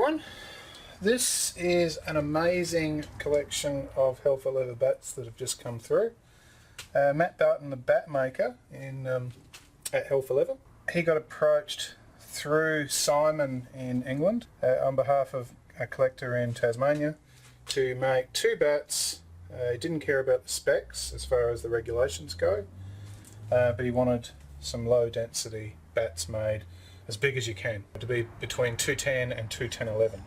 everyone. This is an amazing collection of H4L bats that have just come through. Matt Barton, the bat maker at H4L, he got approached through Simon in England on behalf of a collector in Tasmania to make two bats. He didn't care about the specs as far as the regulations go, but he wanted some low density bats made as big as you can, to be between 210 and 210-11.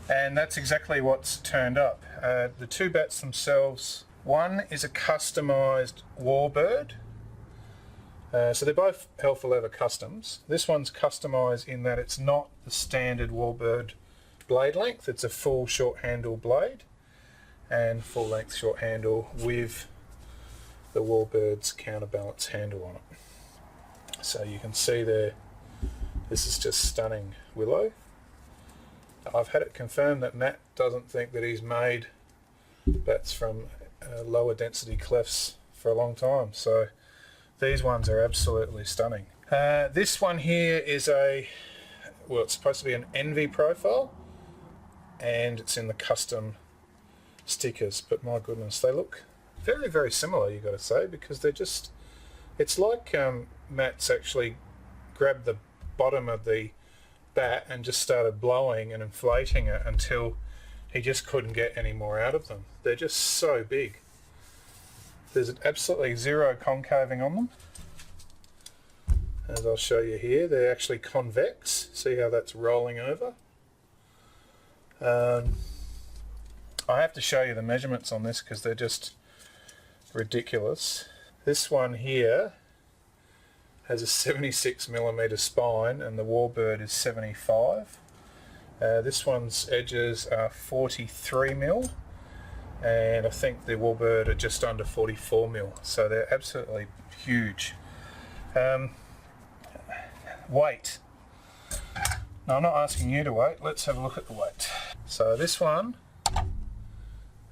And that's exactly what's turned up. The two bats themselves, one is a customised warbird. So they're both H4L customs. This one's customised in that it's not the standard warbird blade length, it's a full short handle blade and full length short handle with the warbird's counterbalance handle on it. So you can see there, this is just stunning willow. I've had it confirmed that Matt doesn't think that he's made bats from lower density clefts for a long time, so these ones are absolutely stunning. This one here is it's supposed to be an Envy profile, and it's in the custom stickers, but my goodness, they look very, very similar, you got to say, because they're just, it's like Matt's actually grabbed the bottom of the bat and just started blowing and inflating it until he just couldn't get any more out of them. They're just so big. There's absolutely zero concaving on them. As I'll show you here, they're actually convex. See how that's rolling over? I have to show you the measurements on this because they're just ridiculous. This one here has a 76mm spine and the warbird is 75. This one's edges are 43mm, and I think the warbird are just under 44mm, so they're absolutely huge. Weight. Now I'm not asking you to weight, let's have a look at the weight. So this one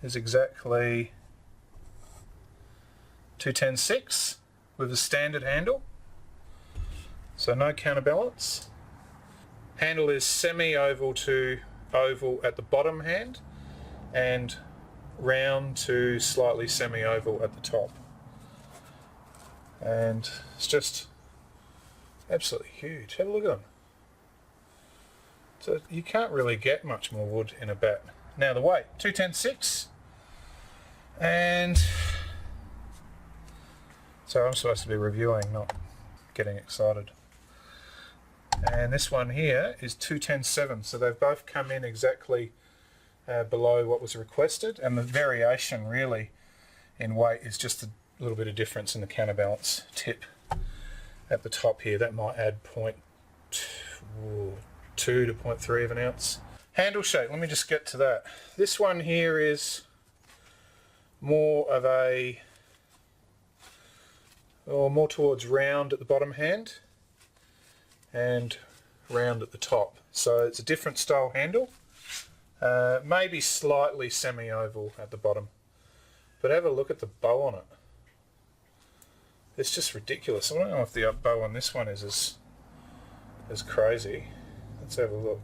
is exactly 210.6 with a standard handle. So no counterbalance. Handle is semi-oval to oval at the bottom hand and round to slightly semi-oval at the top. And it's just absolutely huge. Have a look at them. So you can't really get much more wood in a bat. Now the weight, 210.6, and so I'm supposed to be reviewing, not getting excited. And this one here is 210.7, so they've both come in exactly below what was requested, and the variation really in weight is just a little bit of difference in the counterbalance tip at the top here. That might add 0.2 to 0.3 of an ounce. Handle shape, let me just get to that. This one here is more of a, or more towards round at the bottom hand and round at the top. So it's a different style handle, maybe slightly semi-oval at the bottom. But have a look at the bow on it. It's just ridiculous. I don't know if the bow on this one is as crazy. Let's have a look.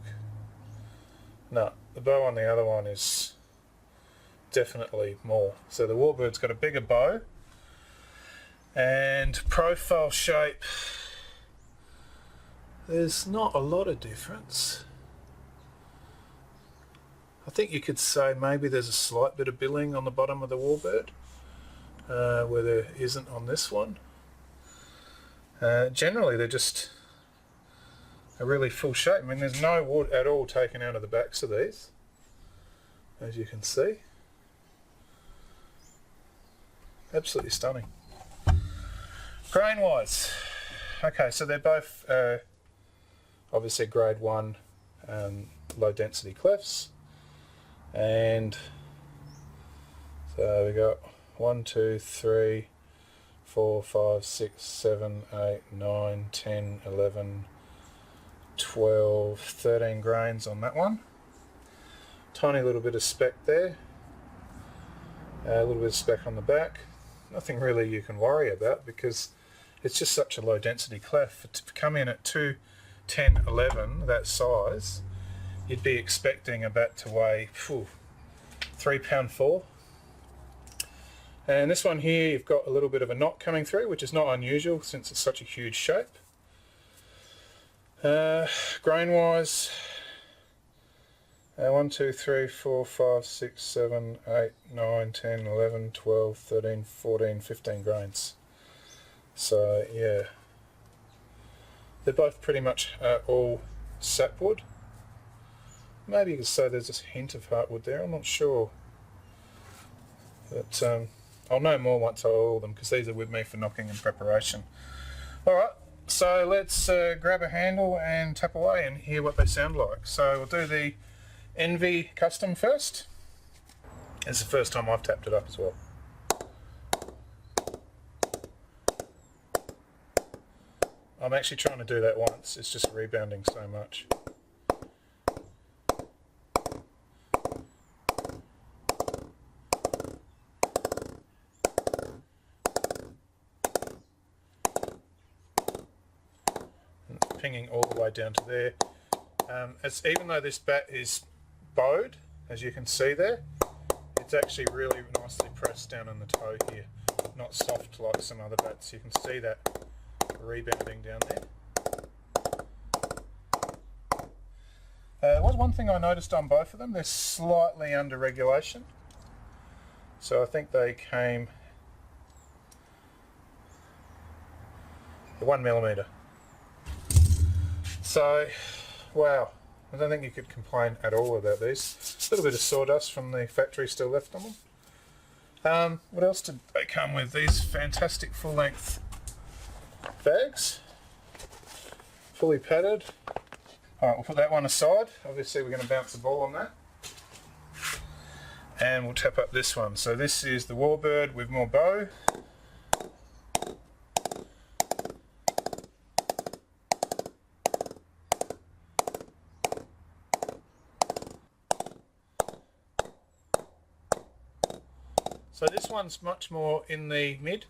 No, the bow on the other one is definitely more. So the warbird's got a bigger bow, and profile shape, there's not a lot of difference. I think you could say maybe there's a slight bit of billing on the bottom of the warbird where there isn't on this one. Generally they're just a really full shape. I mean, there's no wood at all taken out of the backs of these, as you can see. Absolutely stunning. Grain wise, okay, so they're both obviously grade 1 low density clefts, and so we got 1, 2, 3, 4, 5, 6, 7, 8, 9, 10, 11, 12, 13 grains on that one. Tiny little bit of speck there, a little bit of speck on the back. Nothing really you can worry about because it's just such a low density cleft. To come in at 2, 10, 11, that size, you'd be expecting a bat to weigh £3.4. And this one here, you've got a little bit of a knot coming through, which is not unusual since it's such a huge shape. Grain wise, 1, 2, 3, 4, 5, 6, 7, 8, 9, 10, 11, 12, 13, 14, 15 grains. So yeah, they're both pretty much all sapwood. Maybe you could say there's a hint of heartwood there, I'm not sure. But I'll know more once I oil them, because these are with me for knocking in preparation. Alright, so let's grab a handle and tap away and hear what they sound like. So we'll do the Envy Custom first. It's the first time I've tapped it up as well. I'm actually trying to do that once, it's just rebounding so much. Pinging all the way down to there. Even though this bat is bowed, as you can see there, it's actually really nicely pressed down on the toe here, not soft like some other bats. You can see that rebounding down there. There was one thing I noticed on both of them, they're slightly under regulation. So I think they came 1mm. So, wow, I don't think you could complain at all about these. A little bit of sawdust from the factory still left on them. What else did they come with? These fantastic full-length bags, fully padded. Alright, we'll put that one aside. Obviously we're going to bounce the ball on that. And we'll tap up this one. So this is the Warbird with more bow. So this one's much more in the mid,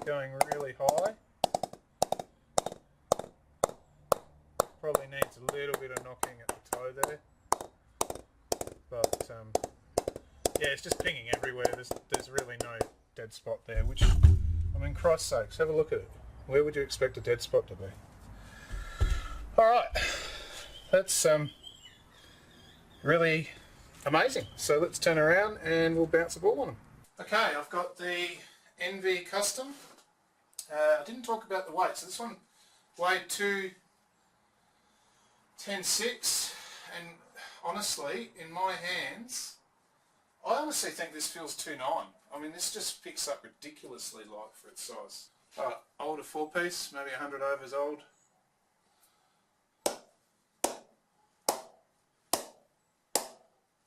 going really high. Probably needs a little bit of knocking at the toe there, but yeah, it's just pinging everywhere. There's really no dead spot there, which, I mean, Christ's sakes, have a look at it. Where would you expect a dead spot to be? Alright, that's really amazing. So let's turn around and we'll bounce the ball on them. Okay, I've got the Envy Custom. I didn't talk about the weight. So this one weighed 210.6, and honestly, in my hands, I honestly think this feels 2.9. I mean, this just picks up ridiculously light for its size. Alright, older 4-piece, maybe 100 overs old.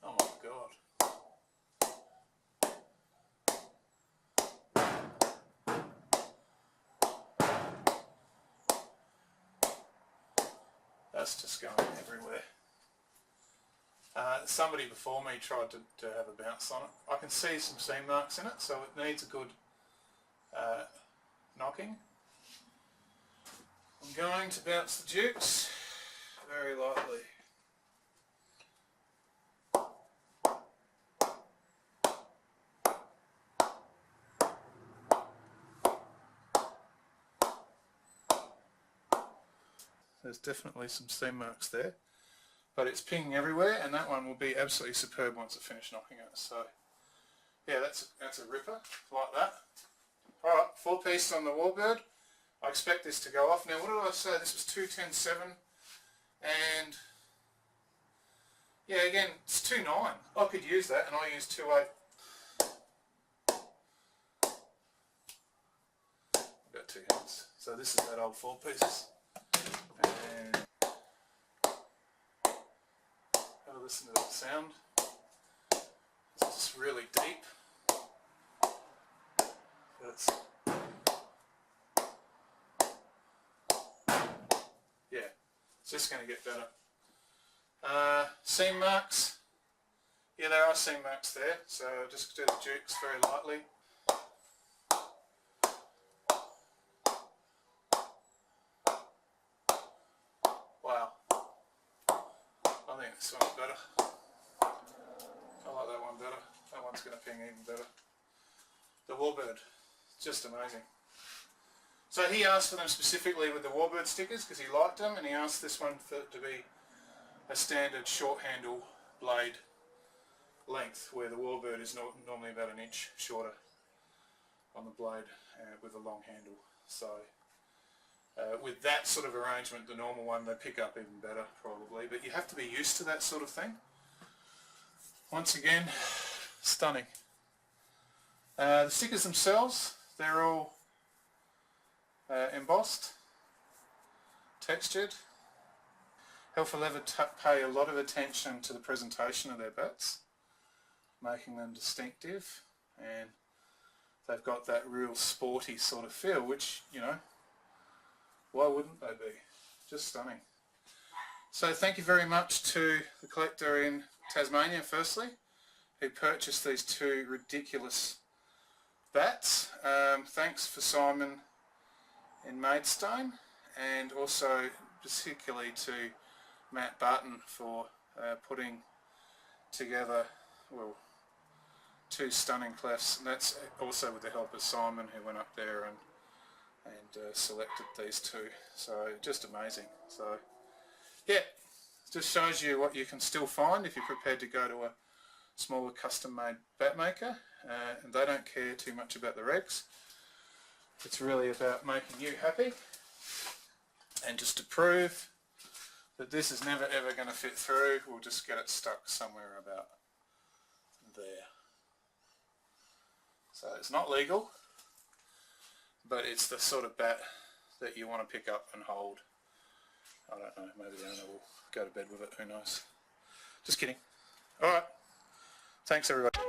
Oh my god. That's just going everywhere. Somebody before me tried to have a bounce on it. I can see some seam marks in it, so it needs a good knocking. I'm going to bounce the dukes very lightly. There's definitely some seam marks there, but it's pinging everywhere, and that one will be absolutely superb once I finish knocking it. So yeah, that's a ripper, like that. Alright, 4-piece on the Warbird. I expect this to go off. Now what did I say? This was 210.7, and yeah, again, it's 2.9. I could use that, and I use 2.8. I've got 2 hands. So this is that old 4-piece. And have a listen to that sound. It's just really deep. That's, yeah, it's just going to get better. Seam marks. Yeah, there are seam marks there, so just do the dukes very lightly. this one's better. I like that one better. That one's going to ping even better. The Warbird, just amazing. So he asked for them specifically with the Warbird stickers because he liked them, and he asked this one to be a standard short handle blade length, where the Warbird is normally about an inch shorter on the blade with a long handle. So with that sort of arrangement, the normal one, they pick up even better probably, but you have to be used to that sort of thing. Once again, stunning. The stickers themselves, they're all embossed, textured. H4L pay a lot of attention to the presentation of their bats, making them distinctive, and they've got that real sporty sort of feel, which, you know, why wouldn't they be? Just stunning. So thank you very much to the collector in Tasmania, firstly, who purchased these two ridiculous bats. Thanks for Simon in Maidstone, and also particularly to Matt Barton for putting together, well, two stunning clefs, and that's also with the help of Simon, who went up there and selected these two. So just amazing. So yeah, just shows you what you can still find if you're prepared to go to a smaller custom made bat maker, and they don't care too much about the regs. It's really about making you happy, and just to prove that this is never ever going to fit through, we'll just get it stuck somewhere about there. So it's not legal, but it's the sort of bat that you want to pick up and hold. I don't know, maybe the owner will go to bed with it, who knows. Just kidding. Alright, thanks everybody.